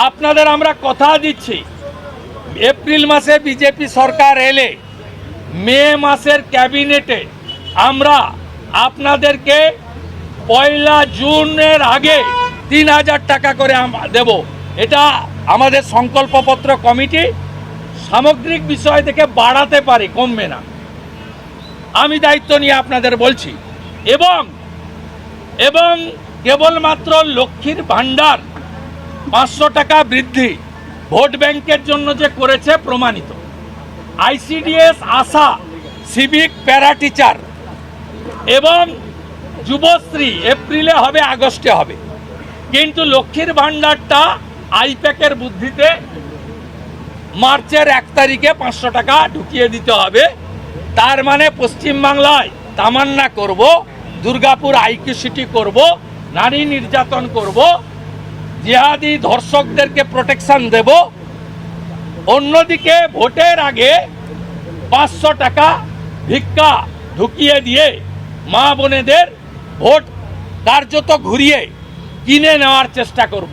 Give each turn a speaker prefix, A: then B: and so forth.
A: আপনাদের আমরা কথা দিচ্ছি, এপ্রিল মাসে বিজেপি সরকার এলে মে মাসের ক্যাবিনেটে আমরা আপনাদেরকে 1 জুনের আগে 3000 টাকা করে দেব। এটা আমাদের সংকল্পপত্র কমিটি সামগ্রিক বিষয় থেকে বাড়াতে পারে, কমবে না। আমি দায়িত্ব নিয়ে আপনাদের বলছি। এবং কেবলমাত্র লক্ষ্মীর ভাণ্ডার 500 টাকা বৃদ্ধি ভোট ব্যাংকের জন্য যে করেছে প্রমাণিত। আইসিডিএস, আশা, সিভিক, প্যারা টিচার এবং যুবশ্রী এপ্রিলে হবে, আগস্টে হবে, কিন্তু লক্ষ্মীর ভাণ্ডারটা আইপ্যাকের বুদ্ধিতে মার্চের 1 তারিখে 500 টাকা ঢুকিয়ে দিতে হবে। তার মানে পশ্চিমবাংলায় তামান্না করব, দুর্গাপুর আইকিউ সিটি করব, নারী নির্যাতন করব, জিহাদি ধর্ষকদেরকে প্রোটেকশন দেব। অন্যদিকে ভোটের আগে 500 টাকা ভিক্ষা ঢুকিয়ে দিয়ে মা বোনেদের ভোট কার্যত ঘুরিয়ে কিনে নেওয়ার চেষ্টা করব।